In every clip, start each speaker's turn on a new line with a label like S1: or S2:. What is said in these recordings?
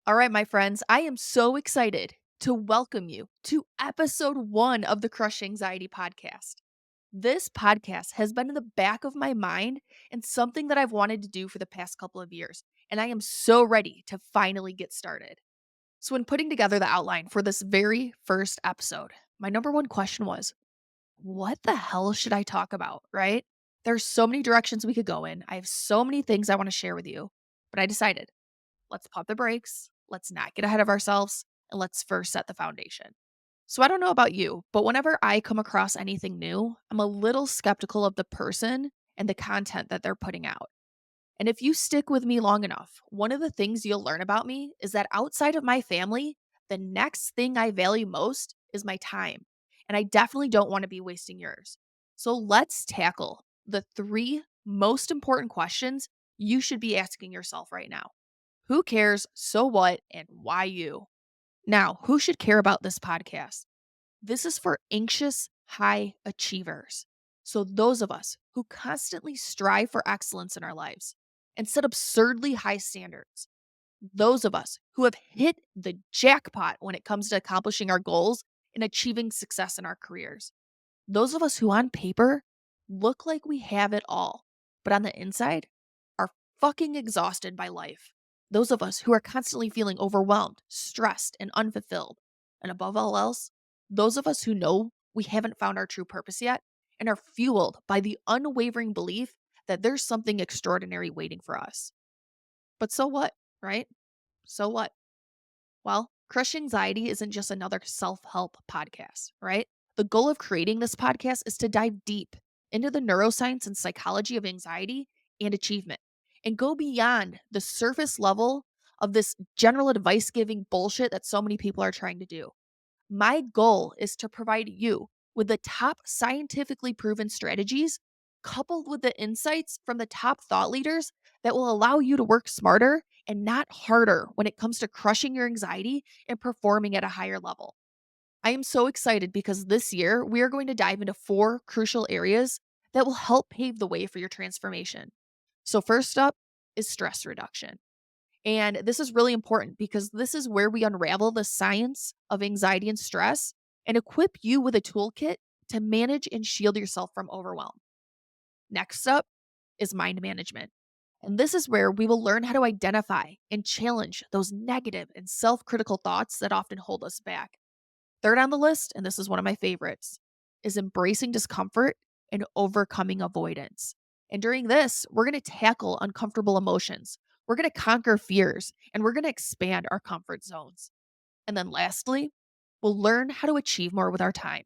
S1: All right, my friends, I am so excited to welcome you to episode 1 of the Crush Anxiety podcast. This podcast has been in the back of my mind and something that I've wanted to do for the past couple of years, and I am so ready to finally get started. So, when putting together the outline for this very first episode, my number one question was, what the hell should I talk about, right? There's so many directions we could go in. I have so many things I want to share with you, but I decided let's pump the brakes, let's not get ahead of ourselves, and let's first set the foundation. So I don't know about you, but whenever I come across anything new, I'm a little skeptical of the person and the content that they're putting out. And if you stick with me long enough, one of the things you'll learn about me is that outside of my family, the next thing I value most is my time. And I definitely don't want to be wasting yours. So let's tackle the 3 most important questions you should be asking yourself right now. Who cares? So what? And why you? Now, who should care about this podcast? This is for anxious high achievers. So, those of us who constantly strive for excellence in our lives and set absurdly high standards. Those of us who have hit the jackpot when it comes to accomplishing our goals and achieving success in our careers. Those of us who, on paper, look like we have it all, but on the inside are fucking exhausted by life. Those of us who are constantly feeling overwhelmed, stressed, and unfulfilled. And above all else, those of us who know we haven't found our true purpose yet and are fueled by the unwavering belief that there's something extraordinary waiting for us. But so what, right? So what? Well, Crush Anxiety isn't just another self help podcast, right? The goal of creating this podcast is to dive deep into the neuroscience and psychology of anxiety and achievement and go beyond the surface level of this general advice giving bullshit that so many people are trying to do. My goal is to provide you with the top scientifically proven strategies coupled with the insights from the top thought leaders that will allow you to work smarter and not harder when it comes to crushing your anxiety and performing at a higher level. I am so excited because this year we are going to dive into 4 crucial areas that will help pave the way for your transformation. So, first up is stress reduction. And this is really important because this is where we unravel the science of anxiety and stress and equip you with a toolkit to manage and shield yourself from overwhelm. Next up is mind management. And this is where we will learn how to identify and challenge those negative and self critical thoughts that often hold us back. Third on the list, and this is one of my favorites, is embracing discomfort and overcoming avoidance. And during this, we're going to tackle uncomfortable emotions. We're going to conquer fears and we're going to expand our comfort zones. And then lastly, we'll learn how to achieve more with our time.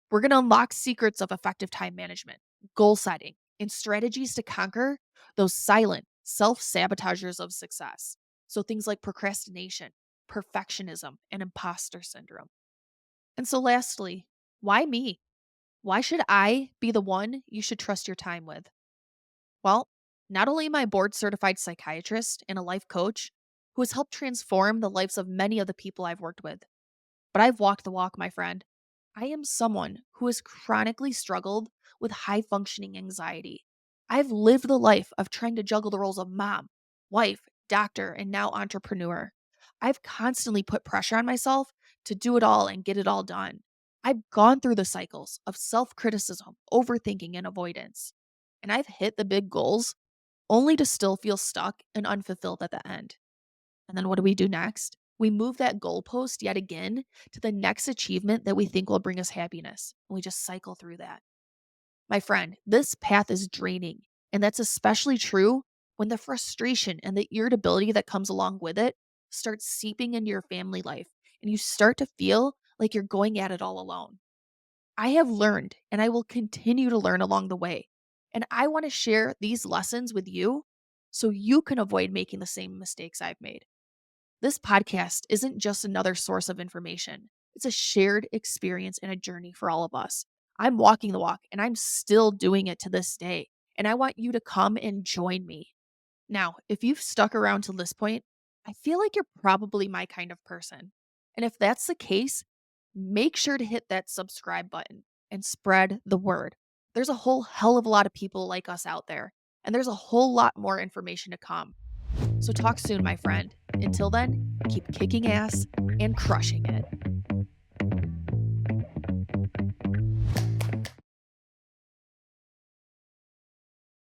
S1: We're going to unlock secrets of effective time management, goal setting, and strategies to conquer those silent self sabotagers of success. So things like procrastination, perfectionism, and imposter syndrome. And so, lastly, why me? Why should I be the one you should trust your time with? Well, not only am I a board certified psychiatrist and a life coach who has helped transform the lives of many of the people I've worked with, but I've walked the walk, my friend. I am someone who has chronically struggled with high functioning anxiety. I've lived the life of trying to juggle the roles of mom, wife, doctor, and now entrepreneur. I've constantly put pressure on myself to do it all and get it all done. I've gone through the cycles of self criticism, overthinking, and avoidance. And I've hit the big goals only to still feel stuck and unfulfilled at the end. And then what do we do next? We move that goalpost yet again to the next achievement that we think will bring us happiness. And we just cycle through that. My friend, this path is draining. And that's especially true when the frustration and the irritability that comes along with it starts seeping into your family life and you start to feel like you're going at it all alone. I have learned and I will continue to learn along the way. And I want to share these lessons with you so you can avoid making the same mistakes I've made. This podcast isn't just another source of information. It's a shared experience and a journey for all of us. I'm walking the walk and I'm still doing it to this day. And I want you to come and join me. Now, if you've stuck around to this point, I feel like you're probably my kind of person. And if that's the case, make sure to hit that subscribe button and spread the word. There's a whole hell of a lot of people like us out there, and there's a whole lot more information to come. So talk soon, my friend. Until then, keep kicking ass and crushing it.